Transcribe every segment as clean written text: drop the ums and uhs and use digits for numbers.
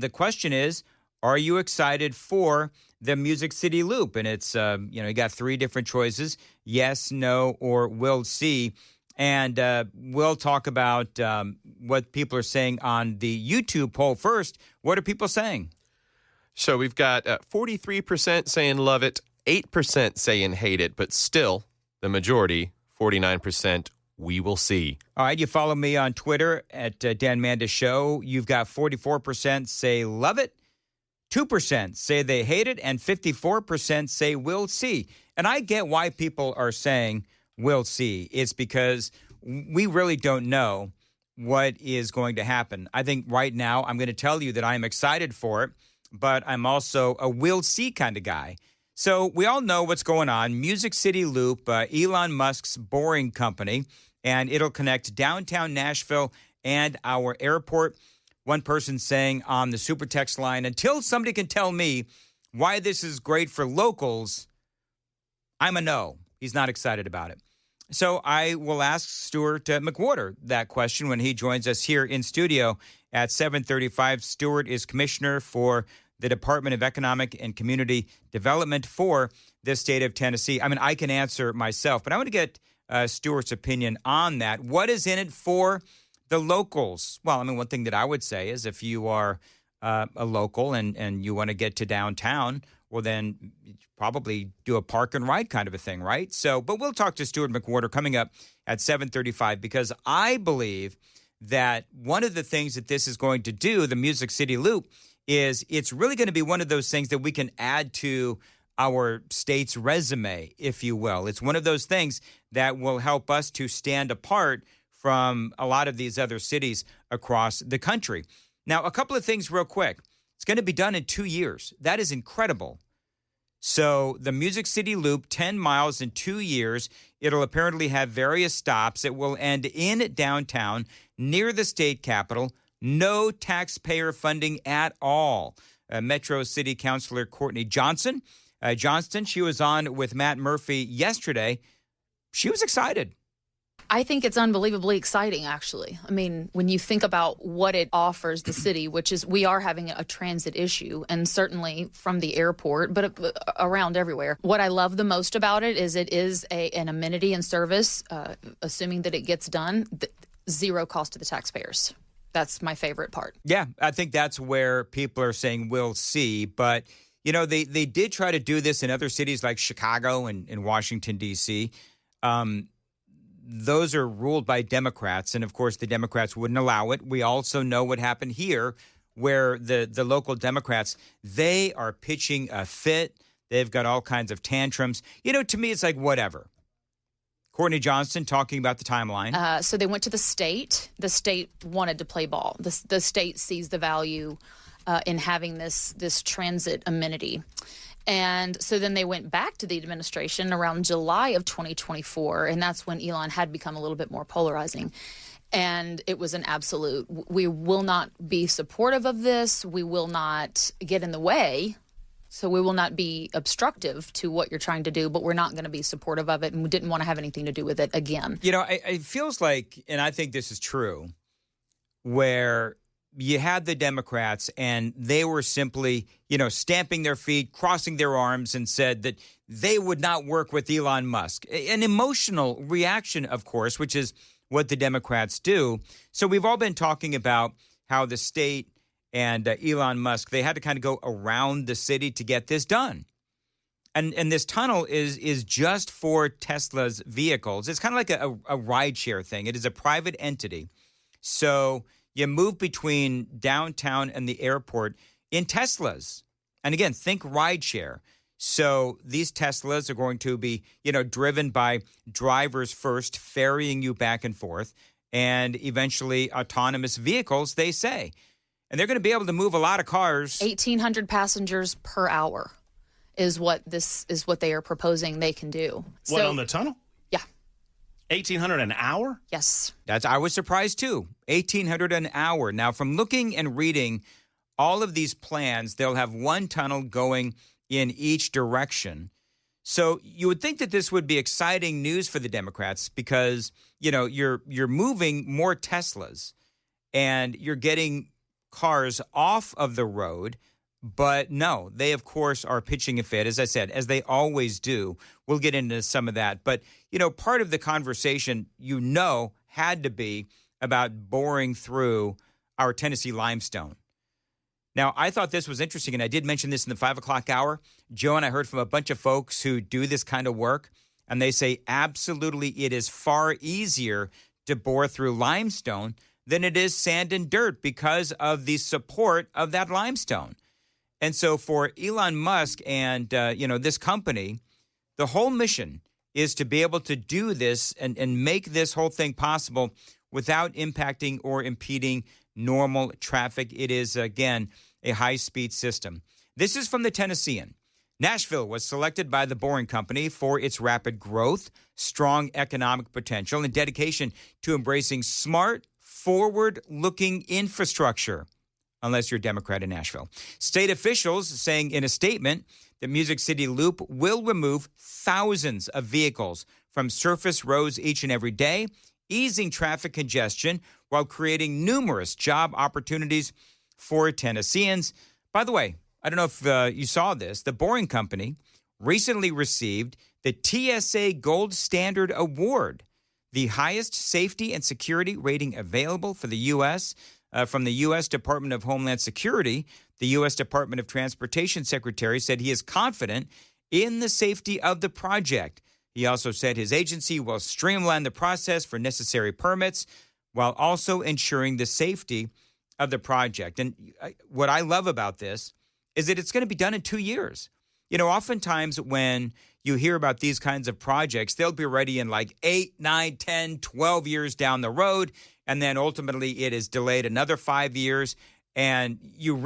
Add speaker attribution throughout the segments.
Speaker 1: the question is, are you excited for the Music City Loop? And it's, you got three different choices: yes, no, or we'll see. And we'll talk about what people are saying on the YouTube poll first. What are people saying?
Speaker 2: So we've got 43% saying love it, 8% saying hate it, but still the majority, 49%, we will see.
Speaker 1: All right, you follow me on Twitter at Dan Mandis Show. You've got 44% say love it, 2% say they hate it, and 54% say we'll see. And I get why people are saying we'll see. It's because we really don't know what is going to happen. I think right now I'm going to tell you that I'm excited for it, but I'm also a we'll see kind of guy. So we all know what's going on. Music City Loop, Elon Musk's Boring Company, and it'll connect downtown Nashville and our airport. One person saying on the super text line, until somebody can tell me why this is great for locals, I'm a no. He's not excited about it. So I will ask Stuart McWhorter that question when he joins us here in studio at 7:35. Stuart is commissioner for the Department of Economic and Community Development for the state of Tennessee. I mean, I can answer myself, but I want to get Stuart's opinion on that. What is in it for the locals? Well, I mean, one thing that I would say is if you are a local and you want to get to downtown, well, then probably do a park and ride kind of a thing, right? So, but we'll talk to Stuart McWhorter coming up at 7:35 because I believe that one of the things that this is going to do, the Music City Loop, is it's really going to be one of those things that we can add to our state's resume, if you will. It's one of those things that will help us to stand apart from a lot of these other cities across the country. Now, a couple of things real quick. It's going to be done in 2 years. That is incredible. So the Music City Loop, 10 miles in 2 years. It'll apparently have various stops. It will end in downtown near the state capitol. No taxpayer funding at all. Metro City Councilor Courtney Johnston, she was on with Matt Murphy yesterday. She was excited.
Speaker 3: I think it's unbelievably exciting, actually. I mean, when you think about what it offers the city, which is we are having a transit issue, and certainly from the airport, but around everywhere. What I love the most about it is an amenity and service, assuming that it gets done, zero cost to the taxpayers. That's my favorite part.
Speaker 1: Yeah, I think that's where people are saying we'll see. But, they did try to do this in other cities like Chicago and Washington, D.C., those are ruled by Democrats, and of course the Democrats wouldn't allow it. We also know what happened here where the local Democrats, they are pitching a fit. They've got all kinds of tantrums. To me, it's like whatever. Courtney Johnston talking about the timeline.
Speaker 3: So they went to the state. The state wanted to play ball. The state sees the value in having this transit amenity. And so then they went back to the administration around July of 2024, and that's when Elon had become a little bit more polarizing. And it was an absolute, we will not be supportive of this. We will not get in the way. So we will not be obstructive to what you're trying to do, but we're not going to be supportive of it, and we didn't want to have anything to do with it again.
Speaker 1: It feels like, and I think this is true, where you had the Democrats and they were simply, stamping their feet, crossing their arms, and said that they would not work with Elon Musk. An emotional reaction, of course, which is what the Democrats do. So we've all been talking about how the state and Elon Musk, they had to kind of go around the city to get this done. And this tunnel is just for Tesla's vehicles. It's kind of like a rideshare thing. It is a private entity. So you move between downtown and the airport in Teslas. And again, think rideshare. So these Teslas are going to be, driven by drivers first, ferrying you back and forth, and eventually autonomous vehicles, they say. And they're going to be able to move a lot of cars.
Speaker 3: 1,800 passengers per hour is what they are proposing they can do.
Speaker 4: What, on the tunnel?
Speaker 3: Yeah.
Speaker 4: 1,800 an hour?
Speaker 3: Yes.
Speaker 1: I was surprised too. 1,800 an hour. Now, from looking and reading all of these plans, they'll have one tunnel going in each direction. So you would think that this would be exciting news for the Democrats because, you're moving more Teslas and you're getting cars off of the road. But no, they, of course, are pitching a fit, as I said, as they always do. We'll get into some of that. But, part of the conversation, had to be about boring through our Tennessee limestone. Now, I thought this was interesting, and I did mention this in the 5 o'clock hour. Joe and I heard from a bunch of folks who do this kind of work, and they say absolutely it is far easier to bore through limestone than it is sand and dirt because of the support of that limestone. And so for Elon Musk and, this company, the whole mission is to be able to do this and make this whole thing possible without impacting or impeding normal traffic. It is, again, a high-speed system. This is from the Tennessean. Nashville was selected by the Boring Company for its rapid growth, strong economic potential, and dedication to embracing smart, forward-looking infrastructure. Unless you're a Democrat in Nashville. State officials saying in a statement that Music City Loop will remove thousands of vehicles from surface roads each and every day, easing traffic congestion while creating numerous job opportunities for Tennesseans. By the way, I don't know if you saw this. The Boring Company recently received the TSA Gold Standard Award, the highest safety and security rating available for the U.S., from the U.S. Department of Homeland Security. The U.S. Department of Transportation Secretary said he is confident in the safety of the project. He also said his agency will streamline the process for necessary permits while also ensuring the safety of the project. And what I love about this is that it's going to be done in 2 years. Oftentimes when you hear about these kinds of projects, they'll be ready in like 8, 9, 10, 12 years down the road. And then ultimately it is delayed another 5 years. And you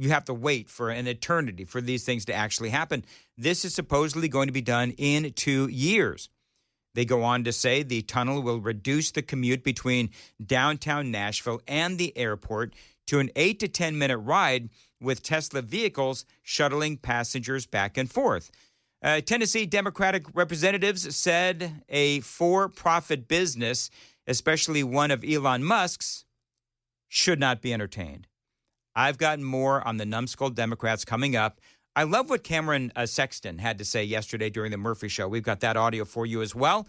Speaker 1: have to wait for an eternity for these things to actually happen. This is supposedly going to be done in 2 years. They go on to say the tunnel will reduce the commute between downtown Nashville and the airport to an 8 to 10 minute ride with Tesla vehicles shuttling passengers back and forth. Tennessee Democratic representatives said a for-profit business, especially one of Elon Musk's, should not be entertained. I've got more on the numbskull Democrats coming up. I love what Cameron Sexton had to say yesterday during the Murphy Show. We've got that audio for you as well.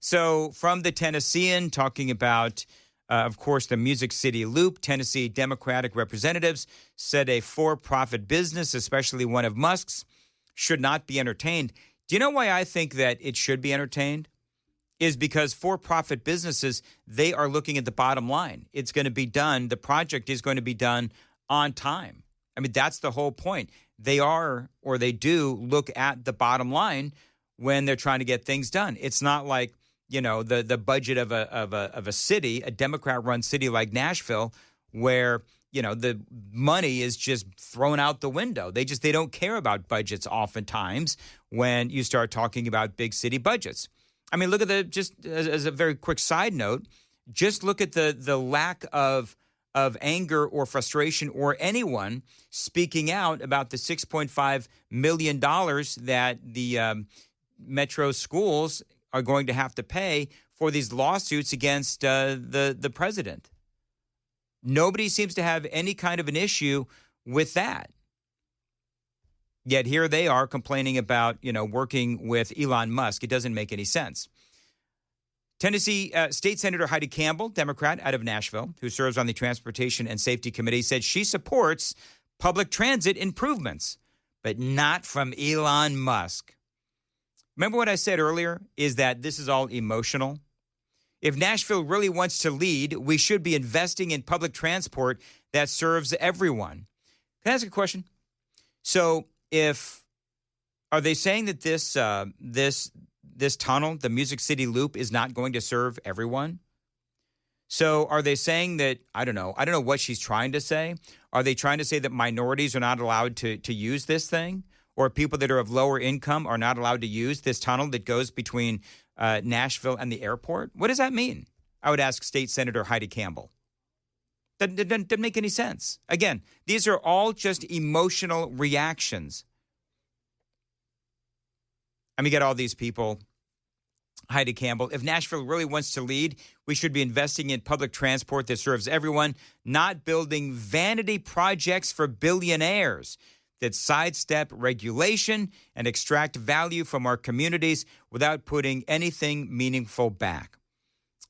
Speaker 1: So from the Tennessean, talking about, of course, the Music City Loop, Tennessee Democratic representatives said a for-profit business, especially one of Musk's, should not be entertained. Do you know why I think that it should be entertained? Is because for-profit businesses, they are looking at the bottom line. It's going to be done. The project is going to be done on time. I mean, that's the whole point. They do look at the bottom line when they're trying to get things done. It's not like, the budget of a city, a Democrat-run city like Nashville, where, the money is just thrown out the window. They don't care about budgets oftentimes when you start talking about big city budgets. I mean, look at just as a very quick side note, just look at the lack of anger or frustration or anyone speaking out about the $6.5 million that the metro schools are going to have to pay for these lawsuits against the president. Nobody seems to have any kind of an issue with that. Yet here they are complaining about, working with Elon Musk. It doesn't make any sense. Tennessee State Senator Heidi Campbell, Democrat out of Nashville, who serves on the Transportation and Safety Committee, said she supports public transit improvements, but not from Elon Musk. Remember what I said earlier, is that this is all emotional? If Nashville really wants to lead, we should be investing in public transport that serves everyone. Can I ask a question? So are they saying that this tunnel, the Music City Loop, is not going to serve everyone? So are they saying that, I don't know what she's trying to say. Are they trying to say that minorities are not allowed to use this thing? Or people that are of lower income are not allowed to use this tunnel that goes between Nashville and the airport? What does that mean? I would ask State Senator Heidi Campbell. That doesn't make any sense. Again, these are all just emotional reactions. And we get all these people Heidi Campbell, if Nashville really wants to lead, we should be investing in public transport that serves everyone, not building vanity projects for billionaires that sidestep regulation and extract value from our communities without putting anything meaningful back.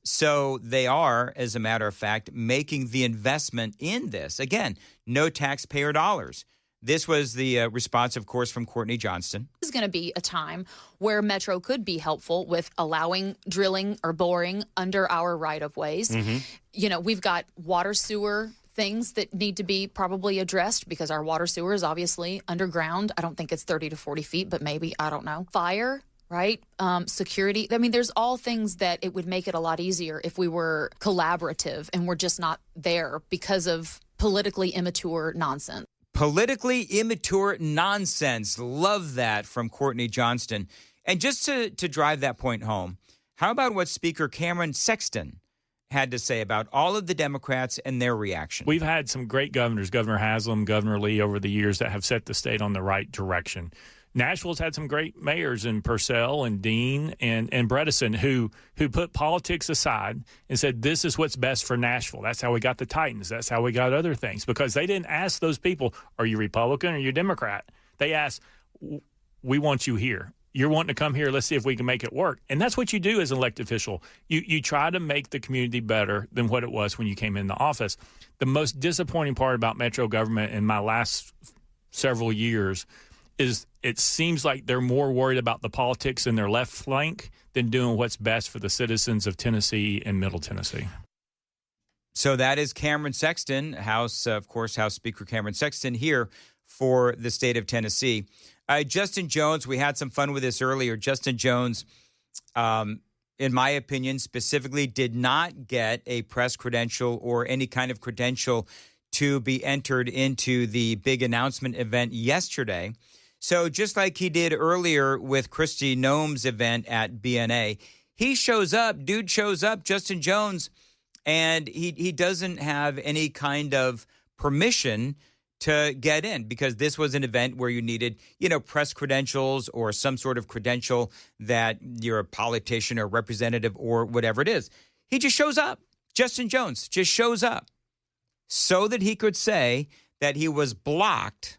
Speaker 1: So they are, as a matter of fact, making the investment in this. Again, no taxpayer dollars. This was the response, of course, from Courtney Johnston.
Speaker 3: This is going to be a time where Metro could be helpful with allowing drilling or boring under our right-of-ways.
Speaker 4: Mm-hmm.
Speaker 3: You know, we've got water sewer things that need to be probably addressed because our water sewer is obviously underground. I don't think it's 30 to 40 feet, but maybe, I don't know. Fire, right? Security. I mean, there's all things that it would make it a lot easier if we were collaborative and we're just not there because of politically immature nonsense.
Speaker 1: Politically immature nonsense. Love that from Courtney Johnston. And just to drive that point home, how about what Speaker Cameron Sexton had to say about all of the Democrats and their reaction?
Speaker 5: We've had some great governors, Governor Haslam, Governor Lee, over the years that have set the state on the right direction. Nashville's had some great mayors in Purcell and Dean and Bredesen who put politics aside and said, this is what's best for Nashville. That's how we got the Titans. That's how we got other things. Because they didn't ask those people, are you Republican or are you Democrat? They asked, we want you here. You're wanting to come here. Let's see if we can make it work. And that's what you do as an elected official. You try to make the community better than what it was when you came into office. The most disappointing part about Metro government in my last several years is it seems like they're more worried about the politics in their left flank than doing what's best for the citizens of Tennessee and Middle Tennessee.
Speaker 1: So that is Cameron Sexton, House Speaker Cameron Sexton here for the state of Tennessee. Justin Jones, we had some fun with this earlier. Justin Jones, in my opinion, specifically did not get a press credential or any kind of credential to be entered into the big announcement event yesterday. So just like he did earlier with Kristi Noem's event at BNA, he shows up, Justin Jones, and he doesn't have any kind of permission to get in because this was an event where you needed, press credentials or some sort of credential that you're a politician or representative or whatever it is. He just shows up. Justin Jones just shows up so that he could say that he was blocked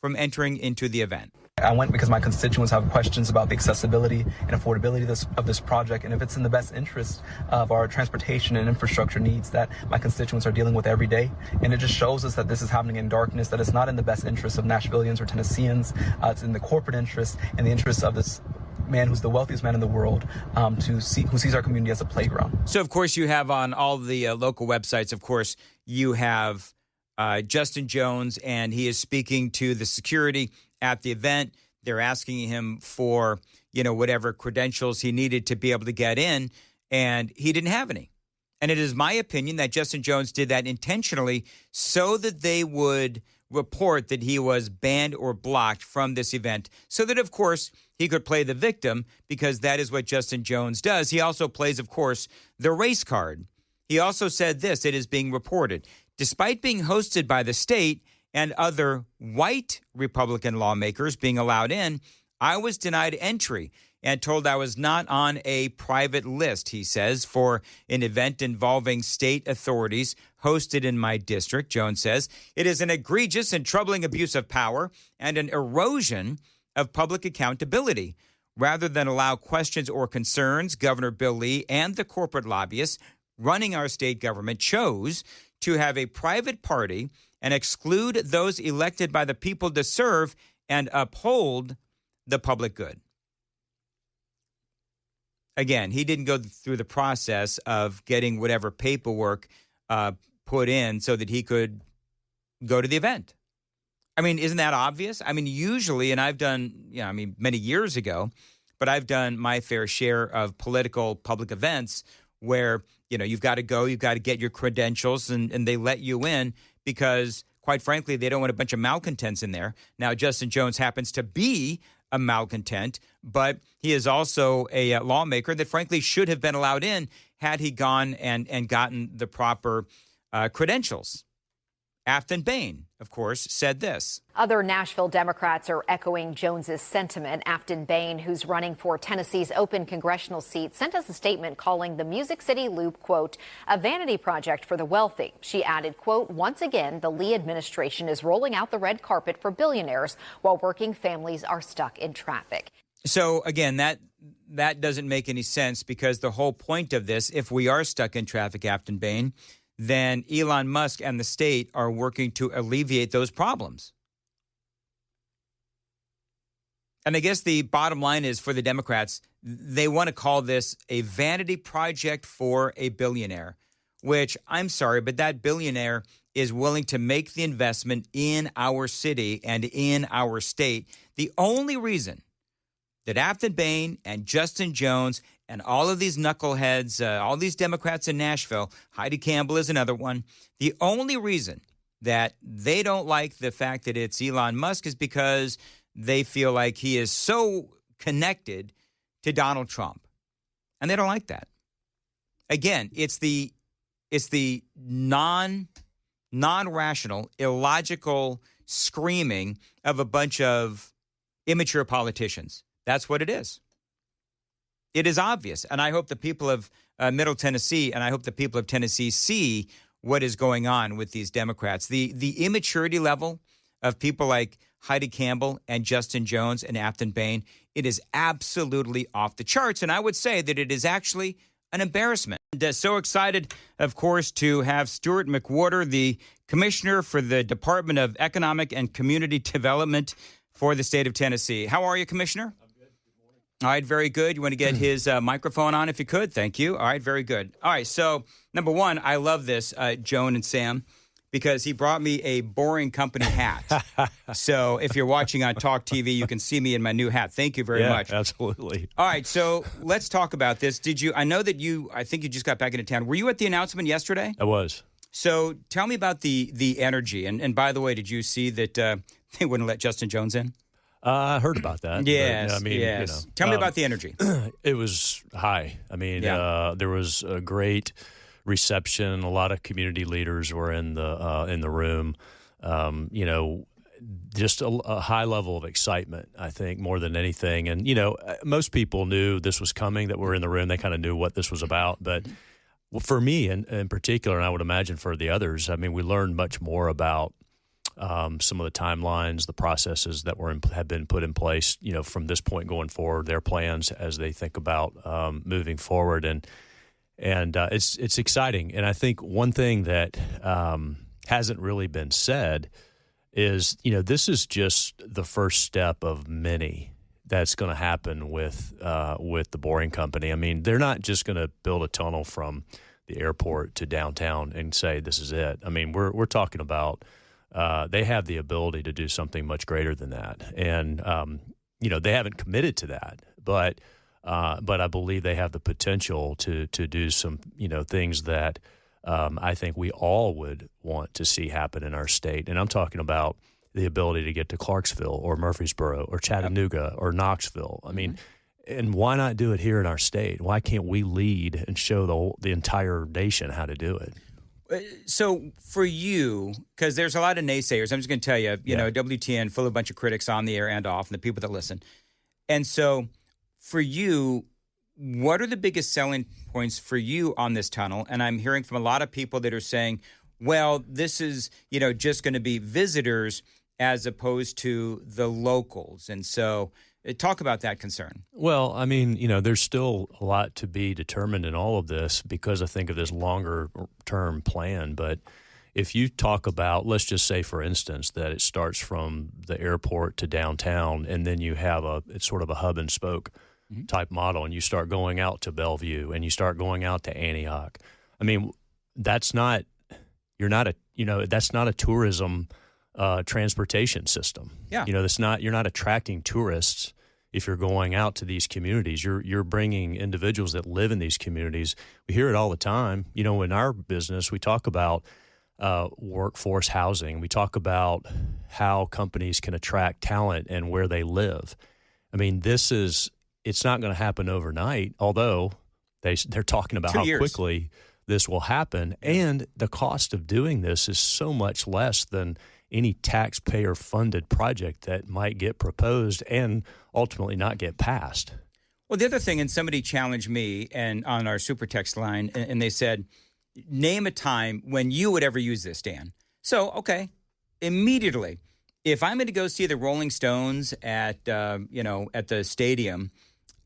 Speaker 1: from entering into the event.
Speaker 6: I went because my constituents have questions about the accessibility and affordability of this project, and if it's in the best interest of our transportation and infrastructure needs that my constituents are dealing with every day. And it just shows us that this is happening in darkness, that it's not in the best interest of Nashvillians or Tennesseans. It's in the corporate interest and the interest of this man who's the wealthiest man in the world, who sees our community as a playground.
Speaker 1: So, of course, you have on all the local websites, of course, you have Justin Jones, and he is speaking to the security at the event. They're asking him for, whatever credentials he needed to be able to get in, and he didn't have any. And it is my opinion that Justin Jones did that intentionally so that they would report that he was banned or blocked from this event so that, of course, he could play the victim because that is what Justin Jones does. He also plays, of course, the race card. He also said this, it is being reported. Despite being hosted by the state and other white Republican lawmakers being allowed in, I was denied entry and told I was not on a private list, he says, for an event involving state authorities hosted in my district. Jones says, it is an egregious and troubling abuse of power and an erosion of public accountability. Rather than allow questions or concerns, Governor Bill Lee and the corporate lobbyists running our state government chose to have a private party and exclude those elected by the people to serve and uphold the public good. Again, he didn't go through the process of getting whatever paperwork put in so that he could go to the event. I mean, isn't that obvious? I mean, usually, and I've done, many years ago, but I've done my fair share of political public events where, you've got to go, you've got to get your credentials, and they let you in because, quite frankly, they don't want a bunch of malcontents in there. Now, Justin Jones happens to be a malcontent, but he is also a lawmaker that, frankly, should have been allowed in had he gone and gotten the proper credentials Afton Bain, of course, said this.
Speaker 7: Other Nashville Democrats are echoing Jones's sentiment. Afton Bain, who's running for Tennessee's open congressional seat, sent us a statement calling the Music City Loop, quote, a vanity project for the wealthy. She added, quote, once again, the Lee administration is rolling out the red carpet for billionaires while working families are stuck in traffic.
Speaker 1: So, again, that doesn't make any sense, because the whole point of this, if we are stuck in traffic, Afton Bain, then Elon Musk and the state are working to alleviate those problems. And I guess the bottom line is, for the Democrats, they want to call this a vanity project for a billionaire, which, I'm sorry, but that billionaire is willing to make the investment in our city and in our state. The only reason that Afton Bain and Justin Jones and all of these knuckleheads, all these Democrats in Nashville, Heidi Campbell is another one, the only reason that they don't like the fact that it's Elon Musk is because they feel like he is so connected to Donald Trump. And they don't like that. Again, it's the non-rational, illogical screaming of a bunch of immature politicians. That's what it is. It is obvious. And I hope the people of Middle Tennessee and I hope the people of Tennessee see what is going on with these Democrats. The immaturity level of people like Heidi Campbell and Justin Jones and Afton Bain, it is absolutely off the charts. And I would say that it is actually an embarrassment. And, so excited, of course, to have Stuart McWhorter, the Commissioner for the Department of Economic and Community Development for the state of Tennessee. How are you, Commissioner? All right, very good. You want to get his microphone on if you could? Thank you. All right, very good. All right, so number one, I love this, Joan and Sam, because he brought me a Boring Company hat. So if you're watching on Talk TV, you can see me in my new hat. Thank you very much.
Speaker 8: Absolutely.
Speaker 1: All right, so let's talk about this. I think you just got back into town. Were you at the announcement yesterday?
Speaker 8: I was.
Speaker 1: So tell me about the energy. And by the way, did you see that they wouldn't let Justin Jones in?
Speaker 8: I heard about that.
Speaker 1: Yes,
Speaker 8: but, I mean,
Speaker 1: yes.
Speaker 8: You know,
Speaker 1: Tell me about the energy.
Speaker 8: It was high. I mean, there was a great reception. A lot of community leaders were in the room. You know, just a high level of excitement, I think, more than anything. And, you know, most people knew this was coming, that were in the room. They kind of knew what this was about. But for me in particular, and I would imagine for the others, I mean, we learned much more about some of the timelines, the processes that have been put in place, you know, from this point going forward, their plans as they think about moving forward, and it's exciting. And I think one thing that hasn't really been said is, you know, this is just the first step of many that's going to happen with the Boring Company. I mean, they're not just going to build a tunnel from the airport to downtown and say this is it. I mean, we're talking about. They have the ability to do something much greater than that, and you know, they haven't committed to that, but I believe they have the potential to do some, you know, things that I think we all would want to see happen in our state. And I'm talking about the ability to get to Clarksville or Murfreesboro or Chattanooga or Knoxville. I mean, and why not do it here in our state? Why can't we lead and show the entire nation how to do it?
Speaker 1: So for you, because there's a lot of naysayers, I'm just going to tell you, you know, WTN full of a bunch of critics on the air and off, and the people that listen. And so for you, what are the biggest selling points for you on this tunnel? And I'm hearing from a lot of people that are saying, well, this is, you know, just going to be visitors as opposed to the locals. And so talk about that concern.
Speaker 8: Well, I mean, you know, there's still a lot to be determined in all of this because I think of this longer term plan. But if you talk about, let's just say, for instance, that it starts from the airport to downtown, and then you have it's sort of a hub and spoke type model, and you start going out to Bellevue and you start going out to Antioch. I mean, that's not a tourism transportation system.
Speaker 1: Yeah.
Speaker 8: You know, you're not attracting tourists if you're going out to these communities. You're bringing individuals that live in these communities. We hear it all the time. You know, in our business, we talk about workforce housing. We talk about how companies can attract talent and where they live. I mean, it's not going to happen overnight, although they're talking about
Speaker 1: 2
Speaker 8: how
Speaker 1: years.
Speaker 8: quickly this will happen. And the cost of doing this is so much less than any taxpayer-funded project that might get proposed and ultimately not get passed.
Speaker 1: Well, the other thing, and somebody challenged me and on our super text line, and they said, name a time when you would ever use this, Dan. So, okay, immediately, if I'm going to go see the Rolling Stones at the stadium,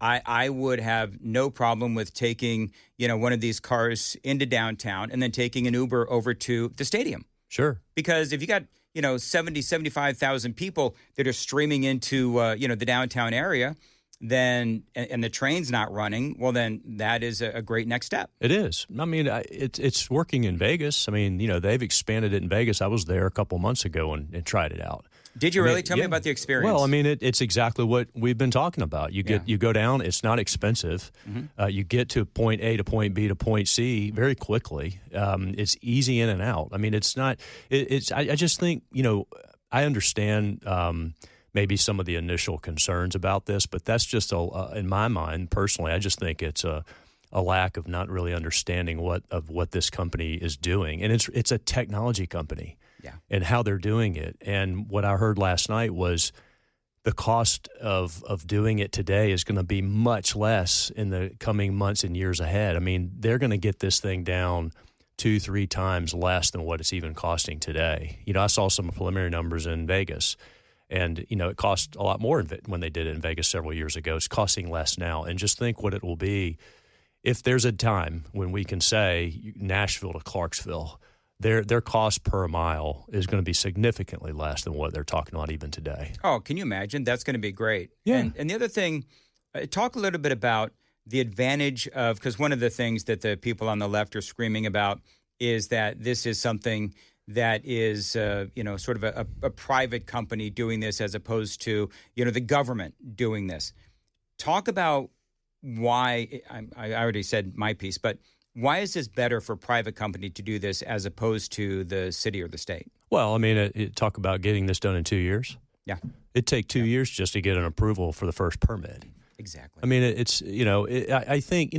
Speaker 1: I would have no problem with taking, one of these cars into downtown and then taking an Uber over to the stadium.
Speaker 8: Sure.
Speaker 1: Because if you got, 75,000 people that are streaming into, the downtown area, then and the train's not running, well, then that is a great next step.
Speaker 8: It is. I mean, it's working in Vegas. I mean, they've expanded it in Vegas. I was there a couple months ago and tried it out.
Speaker 1: Did you really? Tell me about the experience.
Speaker 8: Well, I mean, it's exactly what we've been talking about. You go down. It's not expensive.
Speaker 1: Mm-hmm.
Speaker 8: You get to point A to point B to point C very quickly. It's easy in and out. I mean, it's not. I just think I understand maybe some of the initial concerns about this, but that's just in my mind personally. I just think it's a lack of not really understanding what this company is doing, and it's a technology company.
Speaker 1: Yeah.
Speaker 8: And how they're doing it. And what I heard last night was the cost of doing it today is going to be much less in the coming months and years ahead. I mean, they're going to get this thing down 2-3 times less than what it's even costing today. I saw some preliminary numbers in Vegas, and, it cost a lot more when they did it in Vegas several years ago. It's costing less now. And just think what it will be if there's a time when we can say Nashville to Clarksville, their cost per mile is going to be significantly less than what they're talking about even today.
Speaker 1: Oh, can you imagine? That's going to be great.
Speaker 8: Yeah.
Speaker 1: And the other thing, talk a little bit about the advantage of, because one of the things that the people on the left are screaming about is that this is something that is, sort of a private company doing this as opposed to, the government doing this. Talk about why, I already said my piece, but why is this better for a private company to do this as opposed to the city or the state?
Speaker 8: Well, I mean, talk about getting this done in 2 years.
Speaker 1: Yeah.
Speaker 8: It'd take 2 years just to get an approval for the first permit.
Speaker 1: Exactly.
Speaker 8: I mean, I think,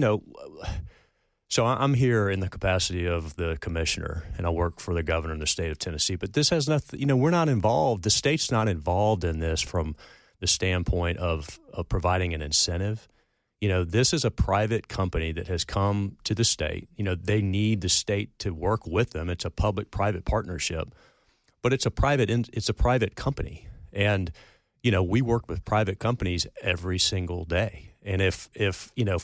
Speaker 8: so I'm here in the capacity of the commissioner, and I work for the governor in the state of Tennessee, but this has nothing, we're not involved. The state's not involved in this from the standpoint of providing an incentive. This is a private company that has come to the state. They need the state to work with them. It's a public-private partnership, but it's a private company. And, we work with private companies every single day. And if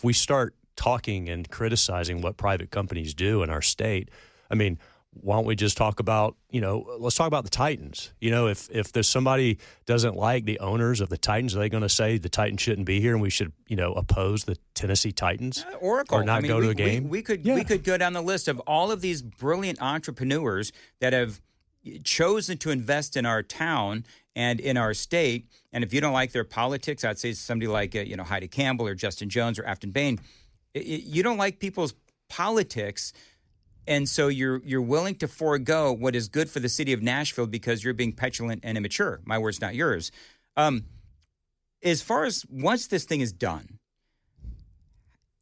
Speaker 8: we start talking and criticizing what private companies do in our state, I mean, why don't we just talk about, let's talk about the Titans. If there's somebody doesn't like the owners of the Titans, are they going to say the Titans shouldn't be here and we should, oppose the Tennessee Titans?
Speaker 1: Oracle.
Speaker 8: Or not go to a game?
Speaker 1: We could go down the list of all of these brilliant entrepreneurs that have chosen to invest in our town and in our state. And if you don't like their politics, I'd say somebody like, Heidi Campbell or Justin Jones or Afton Bain, you don't like people's politics. And so you're willing to forego what is good for the city of Nashville because you're being petulant and immature. My words, not yours. As far as once this thing is done,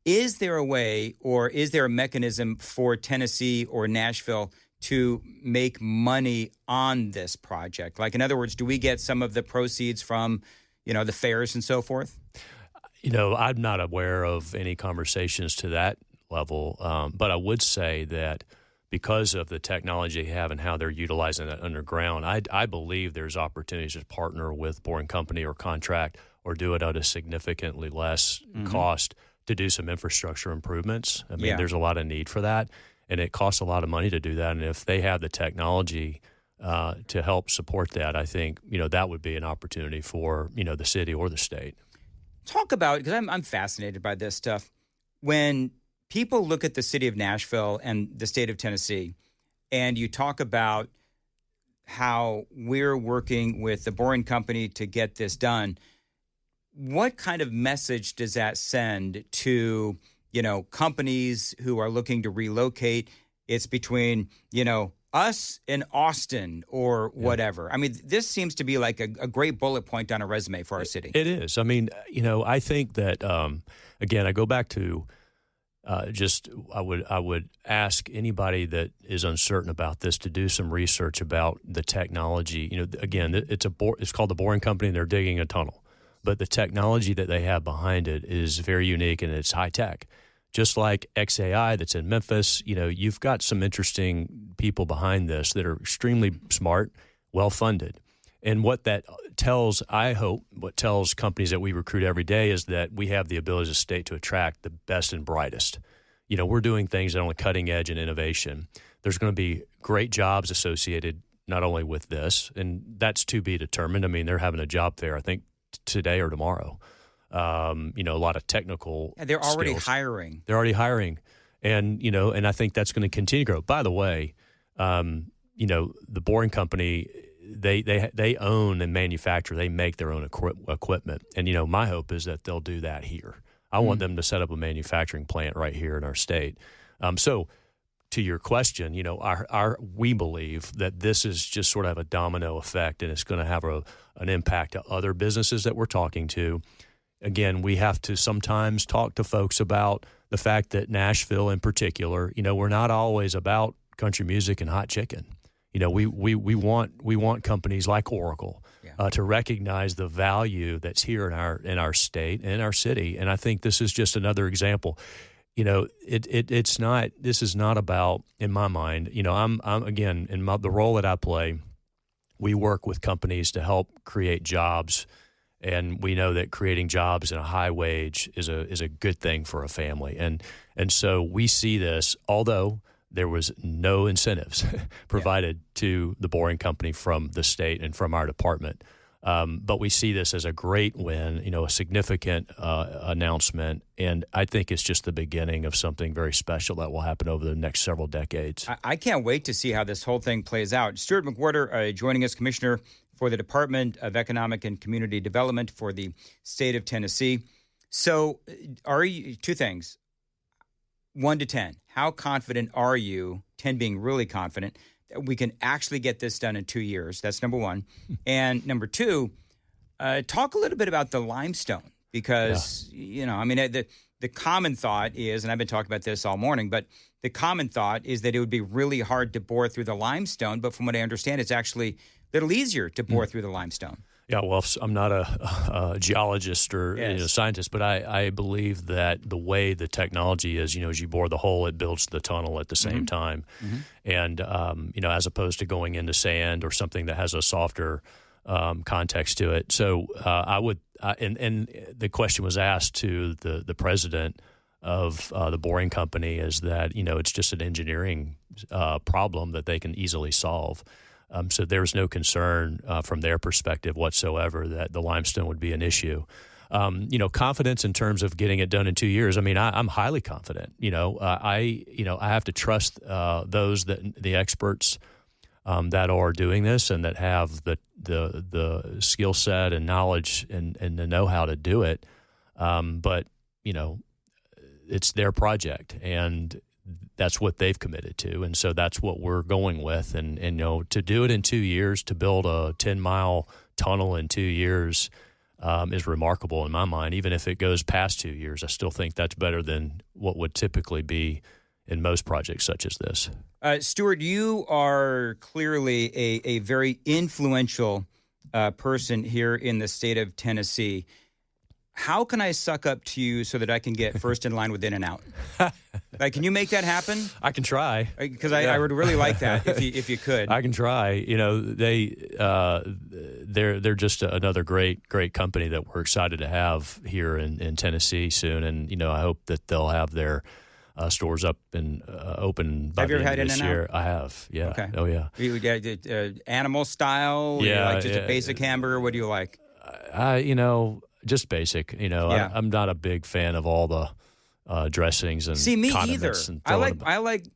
Speaker 1: is there a way or is there a mechanism for Tennessee or Nashville to make money on this project? Like, in other words, do we get some of the proceeds from, the fairs and so forth?
Speaker 8: I'm not aware of any conversations to that level, but I would say that because of the technology they have and how they're utilizing it underground, I believe there's opportunities to partner with boring company or contract or do it at a significantly less cost to do some infrastructure improvements. I mean, there's a lot of need for that, and it costs a lot of money to do that. And if they have the technology to help support that, I think, that would be an opportunity for, the city or the state.
Speaker 1: Talk about, because I'm fascinated by this stuff. When people look at the city of Nashville and the state of Tennessee, and you talk about how we're working with the Boring Company to get this done, what kind of message does that send to, companies who are looking to relocate? It's between, us in Austin or whatever. I mean, this seems to be like a great bullet point on a resume for our city.
Speaker 8: It is. I mean, I think that, again, I go back to I would ask anybody that is uncertain about this to do some research about the technology. You know, again, it's called the Boring Company, and they're digging a tunnel, but the technology that they have behind it is very unique and it's high tech. Just like XAI that's in Memphis, you know, you've got some interesting people behind this that are extremely smart, well funded. And what that tells, I hope, what tells companies that we recruit every day is that we have the ability as a state to attract the best and brightest. You know, we're doing things on the cutting edge and innovation. There's going to be great jobs associated not only with this, and that's to be determined. I mean, they're having a job fair, I think, today or tomorrow. You know, a lot of technical
Speaker 1: they're already
Speaker 8: skills.
Speaker 1: hiring.
Speaker 8: They're already hiring. And, you know, and I think that's going to continue to grow. By the way, you know, the Boring Company, they own and manufacture, they make their own equipment. And, you know, my hope is that they'll do that here. I want them to set up a manufacturing plant right here in our state. So to your question, you know, we believe that this is just sort of a domino effect, and it's going to have an impact to other businesses that we're talking to. Again, we have to sometimes talk to folks about the fact that Nashville in particular, you know, we're not always about country music and hot chicken. You know, we want companies like Oracle to recognize the value that's here in our state and in our city. And I think this is just another example. You know, this is not about, in my mind, you know, I'm again, in the role that I play, we work with companies to help create jobs. And we know that creating jobs in a high wage is a good thing for a family. And so we see this, although there was no incentives provided to the Boring Company from the state and from our department. But we see this as a great win, you know, a significant announcement. And I think it's just the beginning of something very special that will happen over the next several decades.
Speaker 1: I can't wait to see how this whole thing plays out. Stuart McWhorter joining us, Commissioner for the Department of Economic and Community Development for the state of Tennessee. So are you, two things, 1 to 10, how confident are you, 10 being really confident, that we can actually get this done in 2 years? That's number one. And number two, talk a little bit about the limestone, because, you know, I mean, the common thought is, and I've been talking about this all morning, but the common thought is that it would be really hard to bore through the limestone. But from what I understand, it's actually a little easier to bore through the limestone.
Speaker 8: Yeah, well, I'm not a geologist or scientist, but I believe that the way the technology is, you know, as you bore the hole, it builds the tunnel at the same time. And, you know, as opposed to going into sand or something that has a softer context to it. So and the question was asked to the president of the Boring Company is that, you know, it's just an engineering problem that they can easily solve. So there's no concern from their perspective whatsoever that the limestone would be an issue. You know, confidence in terms of getting it done in 2 years. I mean, I'm highly confident. You know, I have to trust the experts that are doing this and that have the skill set and knowledge and the know-how to do it. But you know, it's their project, and that's what they've committed to, and so that's what we're going with. And you know, to do it in 2 years, to build a 10-mile tunnel in 2 years is remarkable in my mind. Even if it goes past 2 years, I still think that's better than what would typically be in most projects such as this.
Speaker 1: Stuart, you are clearly a very influential person here in the state of Tennessee. How can I suck up to you so that I can get first in line with In-N-Out? Like, can you make that happen?
Speaker 8: I can try,
Speaker 1: because I would really like that if you could.
Speaker 8: I can try. You know, they're just another great company that we're excited to have here in Tennessee soon, and you know, I hope that they'll have their stores up and open by the end of this year. I have, yeah.
Speaker 1: Okay.
Speaker 8: Oh yeah.
Speaker 1: Animal style?
Speaker 8: Yeah.
Speaker 1: Like just a basic hamburger? What do you like?
Speaker 8: You know, just basic. You know,
Speaker 1: Yeah.
Speaker 8: I'm not a big fan of all the dressings and
Speaker 1: me
Speaker 8: condiments.
Speaker 1: either.
Speaker 8: And
Speaker 1: I like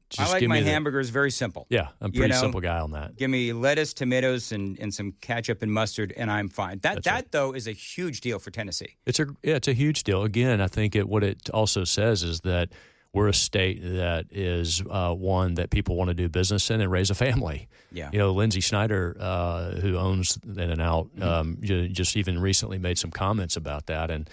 Speaker 1: my hamburgers very simple.
Speaker 8: Yeah, I'm a pretty simple guy on that.
Speaker 1: Give me lettuce, tomatoes, and some ketchup and mustard, and I'm fine. That though is a huge deal for Tennessee.
Speaker 8: It's a huge deal. Again, I think what it also says is that we're a state that is one that people want to do business in and raise a family.
Speaker 1: Yeah.
Speaker 8: You know, Lindsay Snyder, who owns In-N-Out, just even recently made some comments about that. And,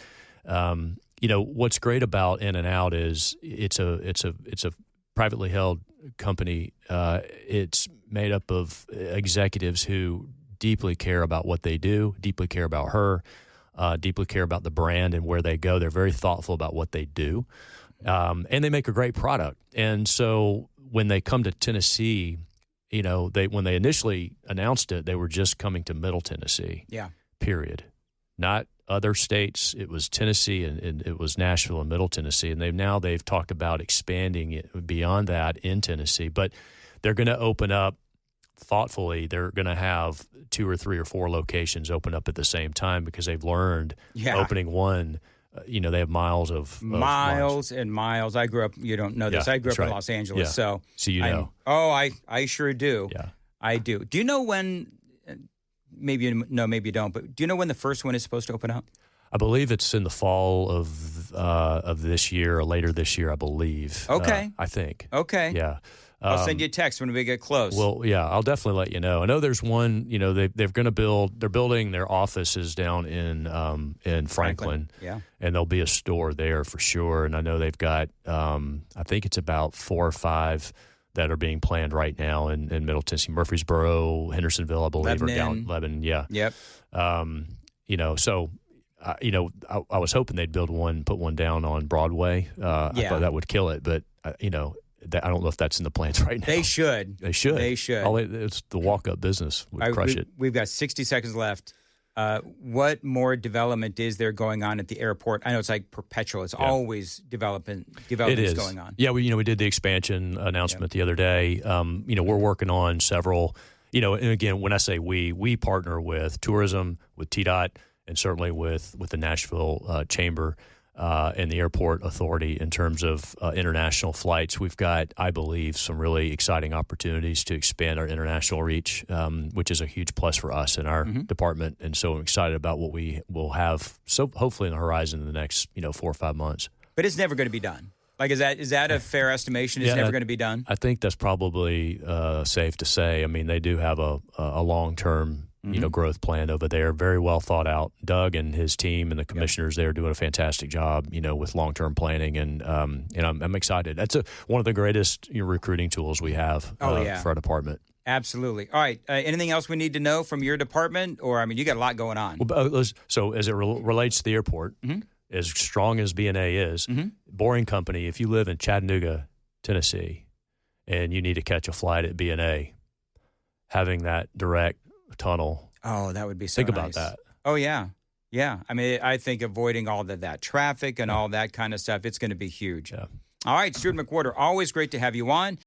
Speaker 8: what's great about In and Out is it's a privately held company. It's made up of executives who deeply care about what they do, deeply care about her, deeply care about the brand and where they go. They're very thoughtful about what they do, and they make a great product. And so when they come to Tennessee, when they initially announced it, they were just coming to Middle Tennessee.
Speaker 1: Yeah.
Speaker 8: Period. Not other states. It was Tennessee and it was Nashville and Middle Tennessee. And they've talked about expanding it beyond that in Tennessee. But they're going to open up thoughtfully. They're going to have 2 or 3 or 4 locations open up at the same time because they've learned opening one. They have miles
Speaker 1: and miles. I grew up. You don't know this. I grew up in Los Angeles, so I sure do.
Speaker 8: Yeah,
Speaker 1: I do. Do you know when? Maybe you know, maybe you don't. But do you know when the first one is supposed to open up?
Speaker 8: I believe it's in the fall of this year or later this year. I believe.
Speaker 1: Okay.
Speaker 8: I think.
Speaker 1: Okay.
Speaker 8: Yeah.
Speaker 1: I'll send you a text when we get close.
Speaker 8: Well, yeah, I'll definitely let you know. I know there's one. They're going to build. They're building their offices down in Franklin.
Speaker 1: Yeah,
Speaker 8: and there'll be a store there for sure. And I know they've got. I think it's about 4 or 5 that are being planned right now in Middle Tennessee, Murfreesboro, Hendersonville, I believe,
Speaker 1: Lebanon.
Speaker 8: or down Lebanon. Yeah.
Speaker 1: Yep.
Speaker 8: So. I was hoping they'd build one, put one down on Broadway. I thought that would kill it, but I don't know if that's in the plans right now.
Speaker 1: They should.
Speaker 8: It's the walk-up business would crush it.
Speaker 1: We've got 60 seconds left. What more development is there going on at the airport? I know it's like perpetual. It's always development is going on.
Speaker 8: Yeah, we did the expansion announcement the other day. We're working on several. And again, when I say we partner with tourism, with TDOT, and certainly with the Nashville Chamber and the Airport Authority in terms of international flights. We've got, I believe, some really exciting opportunities to expand our international reach, which is a huge plus for us in our department. And so I'm excited about what we will have, so hopefully on the horizon in the next 4 or 5 months.
Speaker 1: But it's never going to be done. Like, is that a fair estimation? It's never going to be done?
Speaker 8: I think that's probably safe to say. I mean, they do have a long-term growth plan over there, very well thought out. Doug and his team and the commissioners there are doing a fantastic job, with long-term planning, and I'm excited. That's one of the greatest recruiting tools we have for our department.
Speaker 1: Absolutely. All right. Anything else we need to know from your department? Or, you got a lot going on.
Speaker 8: Well, so as it relates to the airport, as strong as BNA is, Boring Company, if you live in Chattanooga, Tennessee, and you need to catch a flight at BNA, having that direct tunnel.
Speaker 1: Oh, that would be so
Speaker 8: Think
Speaker 1: nice.
Speaker 8: about that.
Speaker 1: Oh, yeah. Yeah. I think avoiding all that traffic and all that kind of stuff, it's going to be huge.
Speaker 8: Yeah.
Speaker 1: All right, Stuart McWhorter, always great to have you on.